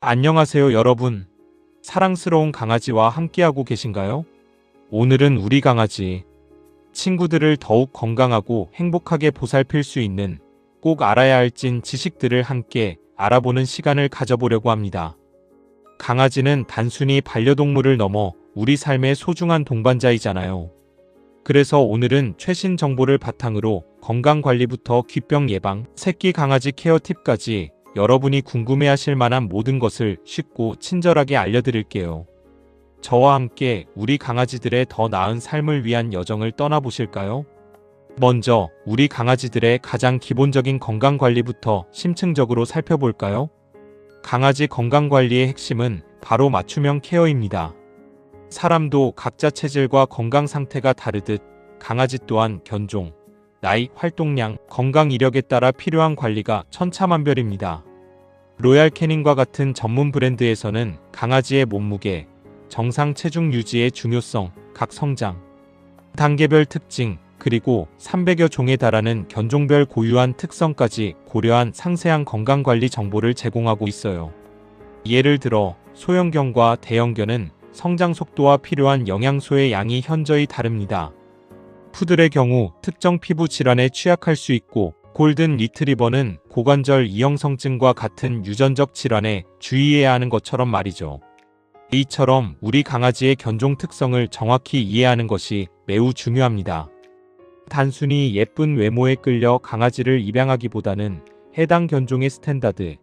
안녕하세요, 여러분. 사랑스러운 강아지와 함께하고 계신가요? 오늘은 우리 강아지, 친구들을 더욱 건강하고 행복하게 보살필 수 있는 꼭 알아야 할 찐 지식들을 함께 알아보는 시간을 가져보려고 합니다. 강아지는 단순히 반려동물을 넘어 우리 삶의 소중한 동반자이잖아요. 그래서 오늘은 최신 정보를 바탕으로 건강관리부터 귀병 예방, 새끼 강아지 케어 팁까지 여러분이 궁금해하실 만한 모든 것을 쉽고 친절하게 알려드릴게요. 저와 함께 우리 강아지들의 더 나은 삶을 위한 여정을 떠나보실까요? 먼저 우리 강아지들의 가장 기본적인 건강관리부터 심층적으로 살펴볼까요? 강아지 건강관리의 핵심은 바로 맞춤형 케어입니다. 사람도 각자 체질과 건강 상태가 다르듯 강아지 또한 견종, 나이, 활동량, 건강 이력에 따라 필요한 관리가 천차만별입니다. 로얄 캐닌과 같은 전문 브랜드에서는 강아지의 몸무게, 정상 체중 유지의 중요성, 각 성장 단계별 특징, 그리고 300여 종에 달하는 견종별 고유한 특성까지 고려한 상세한 건강관리 정보를 제공하고 있어요. 예를 들어 소형견과 대형견은 성장 속도와 필요한 영양소의 양이 현저히 다릅니다. 푸들의 경우 특정 피부 질환에 취약할 수 있고, 골든 리트리버는 고관절 이형성증과 같은 유전적 질환에 주의해야 하는 것처럼 말이죠. 이처럼 우리 강아지의 견종 특성을 정확히 이해하는 것이 매우 중요합니다. 단순히 예쁜 외모에 끌려 강아지를 입양하기보다는 해당 견종의 스탠다드,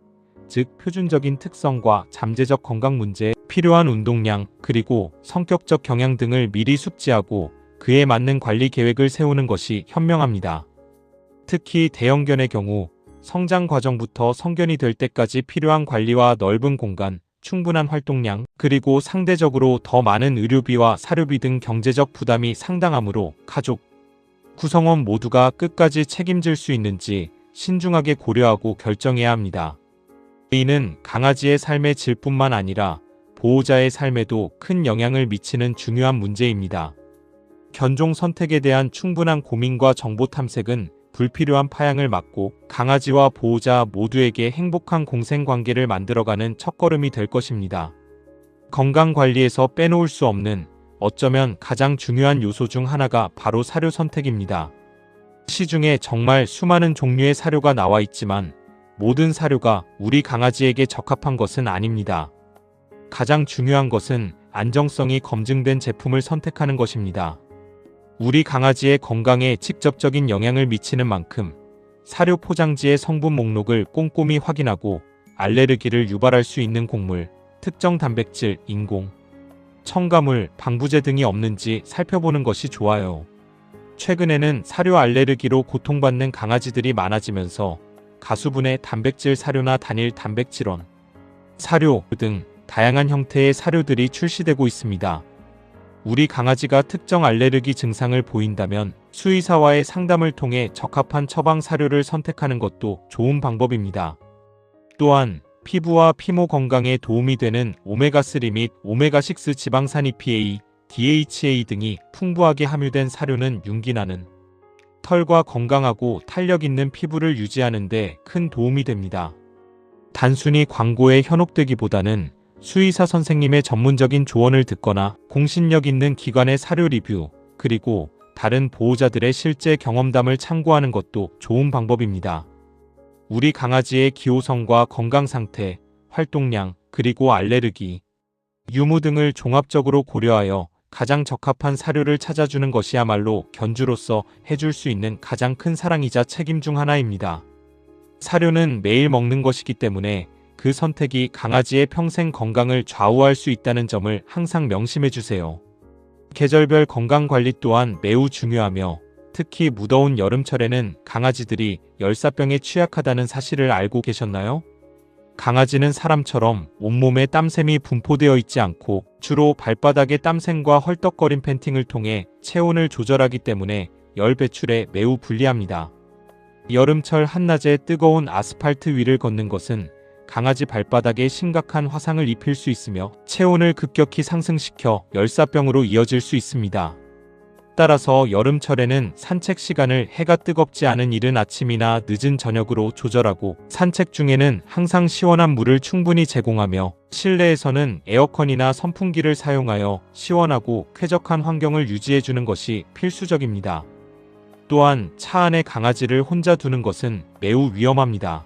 즉 표준적인 특성과 잠재적 건강 문제에 필요한 운동량, 그리고 성격적 경향 등을 미리 숙지하고 그에 맞는 관리 계획을 세우는 것이 현명합니다. 특히 대형견의 경우 성장 과정부터 성견이 될 때까지 필요한 관리와 넓은 공간, 충분한 활동량, 그리고 상대적으로 더 많은 의료비와 사료비 등 경제적 부담이 상당하므로 가족, 구성원 모두가 끝까지 책임질 수 있는지 신중하게 고려하고 결정해야 합니다. 이는 강아지의 삶의 질뿐만 아니라 보호자의 삶에도 큰 영향을 미치는 중요한 문제입니다. 견종 선택에 대한 충분한 고민과 정보 탐색은 불필요한 파양을 막고 강아지와 보호자 모두에게 행복한 공생관계를 만들어가는 첫걸음이 될 것입니다. 건강관리에서 빼놓을 수 없는, 어쩌면 가장 중요한 요소 중 하나가 바로 사료 선택입니다. 시중에 정말 수많은 종류의 사료가 나와 있지만 모든 사료가 우리 강아지에게 적합한 것은 아닙니다. 가장 중요한 것은 안정성이 검증된 제품을 선택하는 것입니다. 우리 강아지의 건강에 직접적인 영향을 미치는 만큼 사료 포장지의 성분 목록을 꼼꼼히 확인하고 알레르기를 유발할 수 있는 곡물, 특정 단백질, 인공, 첨가물, 방부제 등이 없는지 살펴보는 것이 좋아요. 최근에는 사료 알레르기로 고통받는 강아지들이 많아지면서 가수분해 단백질 사료나 단일 단백질원, 사료 등 다양한 형태의 사료들이 출시되고 있습니다. 우리 강아지가 특정 알레르기 증상을 보인다면 수의사와의 상담을 통해 적합한 처방 사료를 선택하는 것도 좋은 방법입니다. 또한 피부와 피모 건강에 도움이 되는 오메가3 및 오메가6 지방산 EPA, DHA 등이 풍부하게 함유된 사료는 윤기나는 털과 건강하고 탄력 있는 피부를 유지하는 데 큰 도움이 됩니다. 단순히 광고에 현혹되기보다는 수의사 선생님의 전문적인 조언을 듣거나 공신력 있는 기관의 사료 리뷰, 그리고 다른 보호자들의 실제 경험담을 참고하는 것도 좋은 방법입니다. 우리 강아지의 기호성과 건강 상태, 활동량, 그리고 알레르기, 유무 등을 종합적으로 고려하여 가장 적합한 사료를 찾아주는 것이야말로 견주로서 해줄 수 있는 가장 큰 사랑이자 책임 중 하나입니다. 사료는 매일 먹는 것이기 때문에 그 선택이 강아지의 평생 건강을 좌우할 수 있다는 점을 항상 명심해 주세요. 계절별 건강관리 또한 매우 중요하며, 특히 무더운 여름철에는 강아지들이 열사병에 취약하다는 사실을 알고 계셨나요? 강아지는 사람처럼 온몸에 땀샘이 분포되어 있지 않고 주로 발바닥의 땀샘과 헐떡거린 팬팅을 통해 체온을 조절하기 때문에 열 배출에 매우 불리합니다. 여름철 한낮에 뜨거운 아스팔트 위를 걷는 것은 강아지 발바닥에 심각한 화상을 입힐 수 있으며 체온을 급격히 상승시켜 열사병으로 이어질 수 있습니다. 따라서 여름철에는 산책 시간을 해가 뜨겁지 않은 이른 아침이나 늦은 저녁으로 조절하고, 산책 중에는 항상 시원한 물을 충분히 제공하며, 실내에서는 에어컨이나 선풍기를 사용하여 시원하고 쾌적한 환경을 유지해주는 것이 필수적입니다. 또한 차 안에 강아지를 혼자 두는 것은 매우 위험합니다.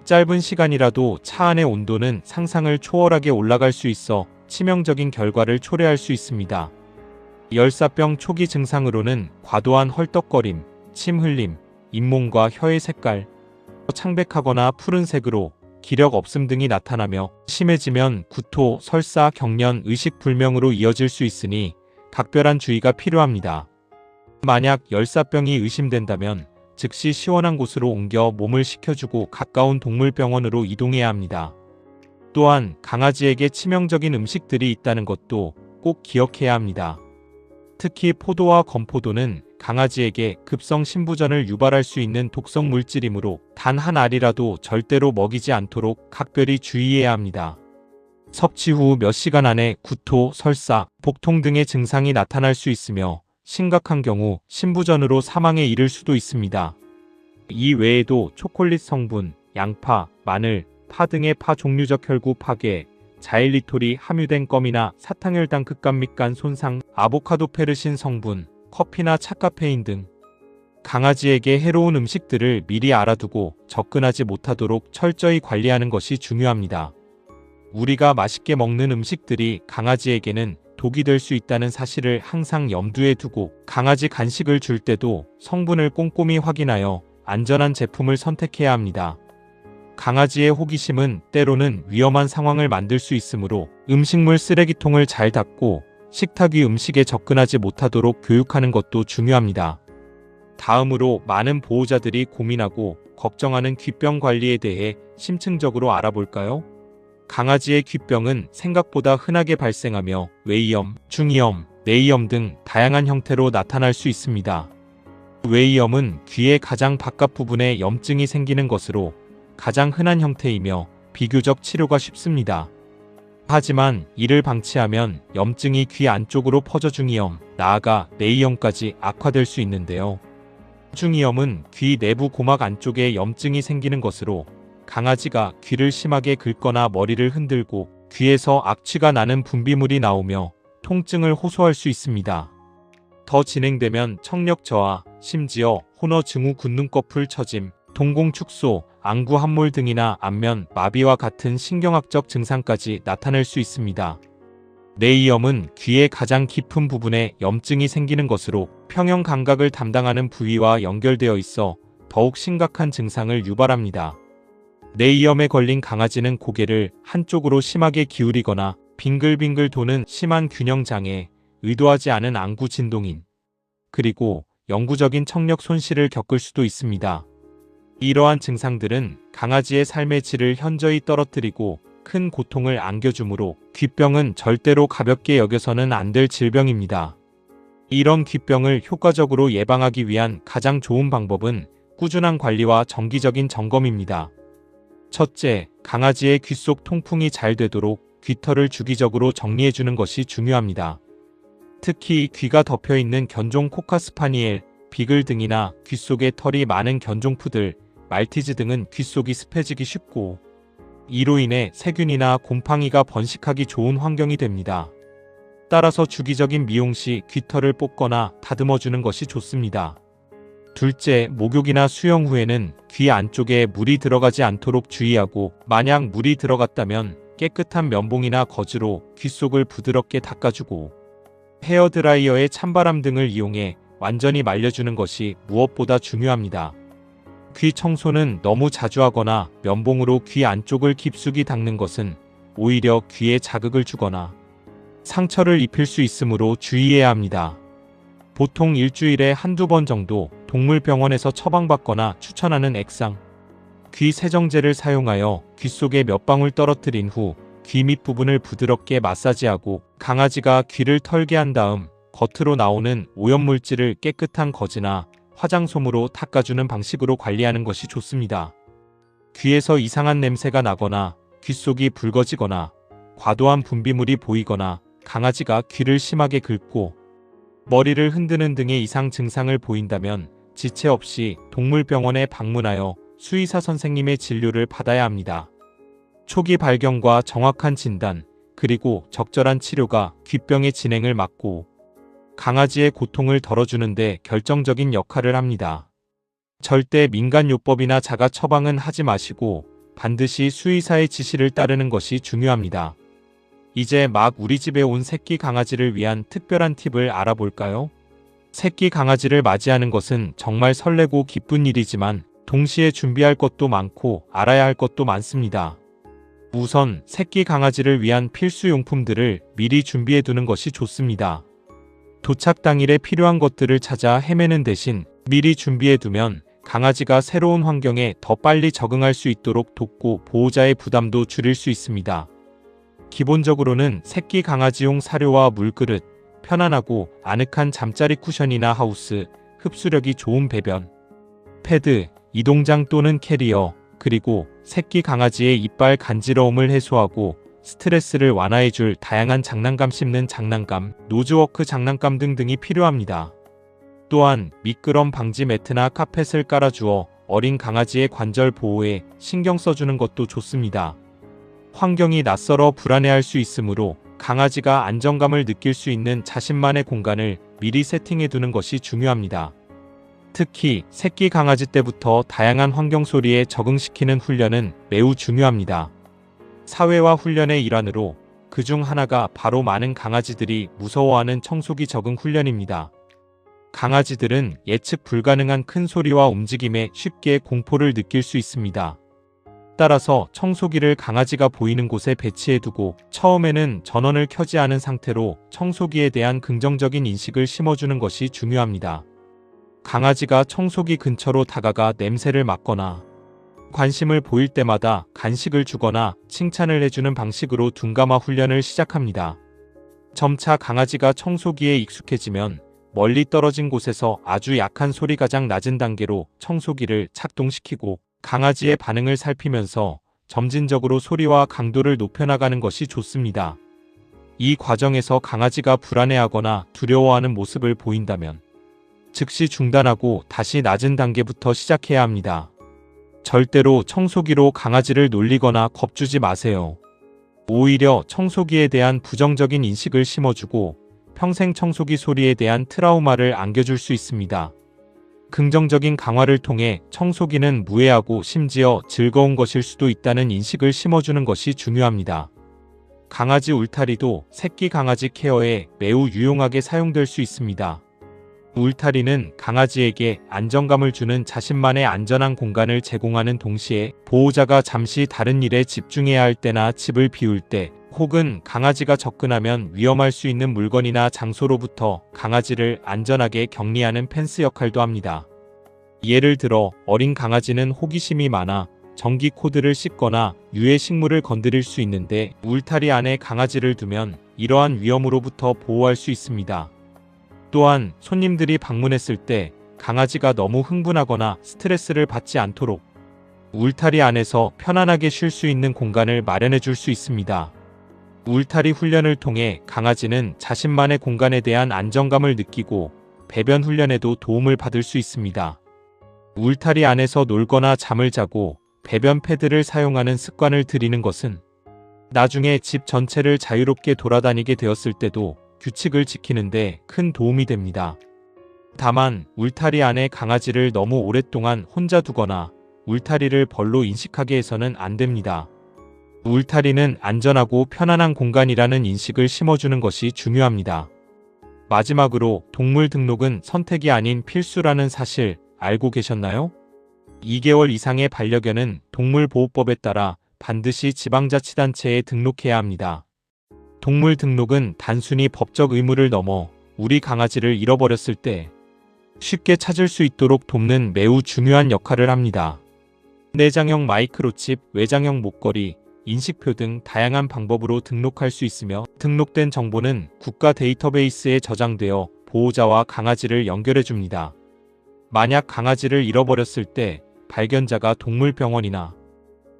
짧은 시간이라도 차 안의 온도는 상상을 초월하게 올라갈 수 있어 치명적인 결과를 초래할 수 있습니다. 열사병 초기 증상으로는 과도한 헐떡거림, 침 흘림, 잇몸과 혀의 색깔, 창백하거나 푸른색으로 기력 없음 등이 나타나며, 심해지면 구토, 설사, 경련, 의식불명으로 이어질 수 있으니 각별한 주의가 필요합니다. 만약 열사병이 의심된다면 즉시 시원한 곳으로 옮겨 몸을 식혀주고 가까운 동물병원으로 이동해야 합니다. 또한 강아지에게 치명적인 음식들이 있다는 것도 꼭 기억해야 합니다. 특히 포도와 건포도는 강아지에게 급성 신부전을 유발할 수 있는 독성 물질이므로 단 한 알이라도 절대로 먹이지 않도록 각별히 주의해야 합니다. 섭취 후 몇 시간 안에 구토, 설사, 복통 등의 증상이 나타날 수 있으며 심각한 경우 신부전으로 사망에 이를 수도 있습니다. 이 외에도 초콜릿 성분, 양파, 마늘, 파 등의 파 종류적 혈구 파괴, 자일리톨이 함유된 껌이나 사탕혈당 극감 및 간 손상, 아보카도 페르신 성분, 커피나 차카페인 등 강아지에게 해로운 음식들을 미리 알아두고 접근하지 못하도록 철저히 관리하는 것이 중요합니다. 우리가 맛있게 먹는 음식들이 강아지에게는 독이 될 수 있다는 사실을 항상 염두에 두고, 강아지 간식을 줄 때도 성분을 꼼꼼히 확인하여 안전한 제품을 선택해야 합니다. 강아지의 호기심은 때로는 위험한 상황을 만들 수 있으므로 음식물 쓰레기통을 잘 닫고 식탁 위 음식에 접근하지 못하도록 교육하는 것도 중요합니다. 다음으로 많은 보호자들이 고민하고 걱정하는 귀병 관리에 대해 심층적으로 알아볼까요? 강아지의 귀병은 생각보다 흔하게 발생하며 외이염, 중이염, 내이염 등 다양한 형태로 나타날 수 있습니다. 외이염은 귀의 가장 바깥 부분에 염증이 생기는 것으로 가장 흔한 형태이며 비교적 치료가 쉽습니다. 하지만 이를 방치하면 염증이 귀 안쪽으로 퍼져 중이염, 나아가 내이염까지 악화될 수 있는데요. 중이염은 귀 내부 고막 안쪽에 염증이 생기는 것으로 강아지가 귀를 심하게 긁거나 머리를 흔들고 귀에서 악취가 나는 분비물이 나오며 통증을 호소할 수 있습니다. 더 진행되면 청력 저하, 심지어 혼어 증후 굳눈꺼풀 처짐, 동공 축소, 안구 함몰 등이나 안면 마비와 같은 신경학적 증상까지 나타낼 수 있습니다. 내이염은 귀의 가장 깊은 부분에 염증이 생기는 것으로 평형 감각을 담당하는 부위와 연결되어 있어 더욱 심각한 증상을 유발합니다. 내이염에 걸린 강아지는 고개를 한쪽으로 심하게 기울이거나 빙글빙글 도는 심한 균형장애, 의도하지 않은 안구 진동인, 그리고 영구적인 청력 손실을 겪을 수도 있습니다. 이러한 증상들은 강아지의 삶의 질을 현저히 떨어뜨리고 큰 고통을 안겨주므로 귀병은 절대로 가볍게 여겨서는 안 될 질병입니다. 이런 귀병을 효과적으로 예방하기 위한 가장 좋은 방법은 꾸준한 관리와 정기적인 점검입니다. 첫째, 강아지의 귀 속 통풍이 잘 되도록 귀털을 주기적으로 정리해주는 것이 중요합니다. 특히 귀가 덮여있는 견종 코카스파니엘, 비글 등이나 귀 속에 털이 많은 견종푸들, 말티즈 등은 귀 속이 습해지기 쉽고, 이로 인해 세균이나 곰팡이가 번식하기 좋은 환경이 됩니다. 따라서 주기적인 미용 시 귀털을 뽑거나 다듬어주는 것이 좋습니다. 둘째, 목욕이나 수영 후에는 귀 안쪽에 물이 들어가지 않도록 주의하고, 만약 물이 들어갔다면 깨끗한 면봉이나 거즈로 귀 속을 부드럽게 닦아주고, 헤어드라이어의 찬바람 등을 이용해 완전히 말려주는 것이 무엇보다 중요합니다. 귀 청소는 너무 자주 하거나 면봉으로 귀 안쪽을 깊숙이 닦는 것은 오히려 귀에 자극을 주거나 상처를 입힐 수 있으므로 주의해야 합니다. 보통 일주일에 한두 번 정도 동물병원에서 처방받거나 추천하는 액상, 귀 세정제를 사용하여 귀 속에 몇 방울 떨어뜨린 후 귀 밑부분을 부드럽게 마사지하고, 강아지가 귀를 털게 한 다음 겉으로 나오는 오염물질을 깨끗한 거즈나 화장솜으로 닦아주는 방식으로 관리하는 것이 좋습니다. 귀에서 이상한 냄새가 나거나 귀 속이 붉어지거나 과도한 분비물이 보이거나 강아지가 귀를 심하게 긁고 머리를 흔드는 등의 이상 증상을 보인다면 지체 없이 동물병원에 방문하여 수의사 선생님의 진료를 받아야 합니다. 초기 발견과 정확한 진단, 그리고 적절한 치료가 귓병의 진행을 막고 강아지의 고통을 덜어주는 데 결정적인 역할을 합니다. 절대 민간요법이나 자가 처방은 하지 마시고 반드시 수의사의 지시를 따르는 것이 중요합니다. 이제 막 우리 집에 온 새끼 강아지를 위한 특별한 팁을 알아볼까요? 새끼 강아지를 맞이하는 것은 정말 설레고 기쁜 일이지만 동시에 준비할 것도 많고 알아야 할 것도 많습니다. 우선 새끼 강아지를 위한 필수 용품들을 미리 준비해 두는 것이 좋습니다. 도착 당일에 필요한 것들을 찾아 헤매는 대신 미리 준비해 두면 강아지가 새로운 환경에 더 빨리 적응할 수 있도록 돕고 보호자의 부담도 줄일 수 있습니다. 기본적으로는 새끼 강아지용 사료와 물그릇, 편안하고 아늑한 잠자리 쿠션이나 하우스, 흡수력이 좋은 배변, 패드, 이동장 또는 캐리어, 그리고 새끼 강아지의 이빨 간지러움을 해소하고 스트레스를 완화해줄 다양한 장난감 씹는 장난감, 노즈워크 장난감 등등이 필요합니다. 또한 미끄럼 방지 매트나 카펫을 깔아주어 어린 강아지의 관절 보호에 신경 써주는 것도 좋습니다. 환경이 낯설어 불안해할 수 있으므로 강아지가 안정감을 느낄 수 있는 자신만의 공간을 미리 세팅해 두는 것이 중요합니다. 특히 새끼 강아지 때부터 다양한 환경 소리에 적응시키는 훈련은 매우 중요합니다. 사회화 훈련의 일환으로 그중 하나가 바로 많은 강아지들이 무서워하는 청소기 적응 훈련입니다. 강아지들은 예측 불가능한 큰 소리와 움직임에 쉽게 공포를 느낄 수 있습니다. 따라서 청소기를 강아지가 보이는 곳에 배치해두고 처음에는 전원을 켜지 않은 상태로 청소기에 대한 긍정적인 인식을 심어주는 것이 중요합니다. 강아지가 청소기 근처로 다가가 냄새를 맡거나 관심을 보일 때마다 간식을 주거나 칭찬을 해주는 방식으로 둔감화 훈련을 시작합니다. 점차 강아지가 청소기에 익숙해지면 멀리 떨어진 곳에서 아주 약한 소리 가장 낮은 단계로 청소기를 작동시키고 강아지의 반응을 살피면서 점진적으로 소리와 강도를 높여나가는 것이 좋습니다. 이 과정에서 강아지가 불안해하거나 두려워하는 모습을 보인다면 즉시 중단하고 다시 낮은 단계부터 시작해야 합니다. 절대로 청소기로 강아지를 놀리거나 겁주지 마세요. 오히려 청소기에 대한 부정적인 인식을 심어주고 평생 청소기 소리에 대한 트라우마를 안겨줄 수 있습니다. 긍정적인 강화를 통해 청소기는 무해하고 심지어 즐거운 것일 수도 있다는 인식을 심어주는 것이 중요합니다. 강아지 울타리도 새끼 강아지 케어에 매우 유용하게 사용될 수 있습니다. 울타리는 강아지에게 안정감을 주는 자신만의 안전한 공간을 제공하는 동시에 보호자가 잠시 다른 일에 집중해야 할 때나 집을 비울 때 혹은 강아지가 접근하면 위험할 수 있는 물건이나 장소로부터 강아지를 안전하게 격리하는 펜스 역할도 합니다. 예를 들어 어린 강아지는 호기심이 많아 전기 코드를 씹거나 유해 식물을 건드릴 수 있는데 울타리 안에 강아지를 두면 이러한 위험으로부터 보호할 수 있습니다. 또한 손님들이 방문했을 때 강아지가 너무 흥분하거나 스트레스를 받지 않도록 울타리 안에서 편안하게 쉴 수 있는 공간을 마련해 줄 수 있습니다. 울타리 훈련을 통해 강아지는 자신만의 공간에 대한 안정감을 느끼고 배변 훈련에도 도움을 받을 수 있습니다. 울타리 안에서 놀거나 잠을 자고 배변 패드를 사용하는 습관을 들이는 것은 나중에 집 전체를 자유롭게 돌아다니게 되었을 때도 규칙을 지키는데 큰 도움이 됩니다. 다만 울타리 안에 강아지를 너무 오랫동안 혼자 두거나 울타리를 벌로 인식하게 해서는 안 됩니다. 울타리는 안전하고 편안한 공간이라는 인식을 심어주는 것이 중요합니다. 마지막으로 동물 등록은 선택이 아닌 필수라는 사실 알고 계셨나요? 2개월 이상의 반려견은 동물보호법에 따라 반드시 지방자치단체에 등록해야 합니다. 동물 등록은 단순히 법적 의무를 넘어 우리 강아지를 잃어버렸을 때 쉽게 찾을 수 있도록 돕는 매우 중요한 역할을 합니다. 내장형 마이크로칩, 외장형 목걸이, 인식표 등 다양한 방법으로 등록할 수 있으며 등록된 정보는 국가 데이터베이스에 저장되어 보호자와 강아지를 연결해 줍니다. 만약 강아지를 잃어버렸을 때 발견자가 동물병원이나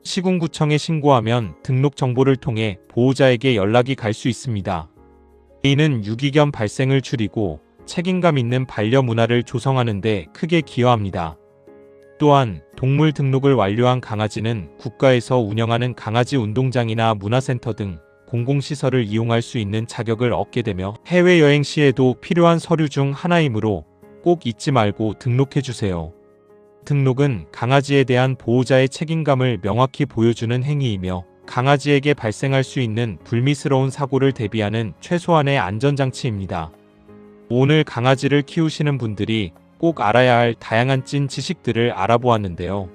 시군구청에 신고하면 등록 정보를 통해 보호자에게 연락이 갈 수 있습니다. 이는 유기견 발생을 줄이고 책임감 있는 반려 문화를 조성하는 데 크게 기여합니다. 또한 동물 등록을 완료한 강아지는 국가에서 운영하는 강아지 운동장이나 문화센터 등 공공시설을 이용할 수 있는 자격을 얻게 되며 해외여행 시에도 필요한 서류 중 하나이므로 꼭 잊지 말고 등록해주세요. 등록은 강아지에 대한 보호자의 책임감을 명확히 보여주는 행위이며 강아지에게 발생할 수 있는 불미스러운 사고를 대비하는 최소한의 안전장치입니다. 오늘 강아지를 키우시는 분들이 꼭 알아야 할 다양한 찐 지식들을 알아보았는데요.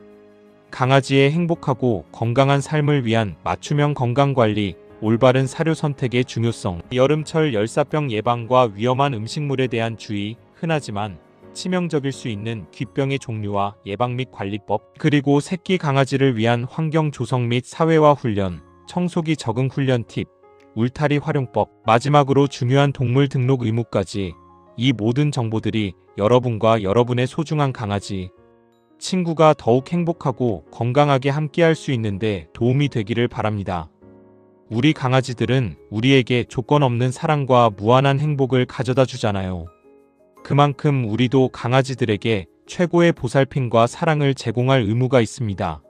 강아지의 행복하고 건강한 삶을 위한 맞춤형 건강관리, 올바른 사료 선택의 중요성, 여름철 열사병 예방과 위험한 음식물에 대한 주의, 흔하지만 치명적일 수 있는 귀병의 종류와 예방 및 관리법, 그리고 새끼 강아지를 위한 환경 조성 및 사회화 훈련, 청소기 적응 훈련 팁, 울타리 활용법, 마지막으로 중요한 동물 등록 의무까지, 이 모든 정보들이 여러분과 여러분의 소중한 강아지, 친구가 더욱 행복하고 건강하게 함께할 수 있는데 도움이 되기를 바랍니다. 우리 강아지들은 우리에게 조건 없는 사랑과 무한한 행복을 가져다 주잖아요. 그만큼 우리도 강아지들에게 최고의 보살핌과 사랑을 제공할 의무가 있습니다.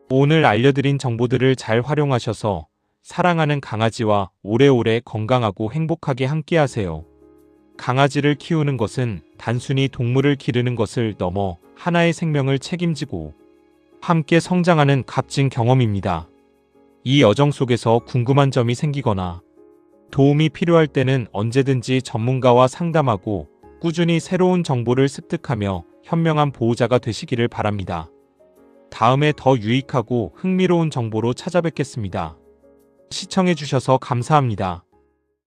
오늘 알려드린 정보들을 잘 활용하셔서 사랑하는 강아지와 오래오래 건강하고 행복하게 함께하세요. 강아지를 키우는 것은 단순히 동물을 기르는 것을 넘어 하나의 생명을 책임지고 함께 성장하는 값진 경험입니다. 이 여정 속에서 궁금한 점이 생기거나 도움이 필요할 때는 언제든지 전문가와 상담하고 꾸준히 새로운 정보를 습득하며 현명한 보호자가 되시기를 바랍니다. 다음에 더 유익하고 흥미로운 정보로 찾아뵙겠습니다. 시청해주셔서 감사합니다.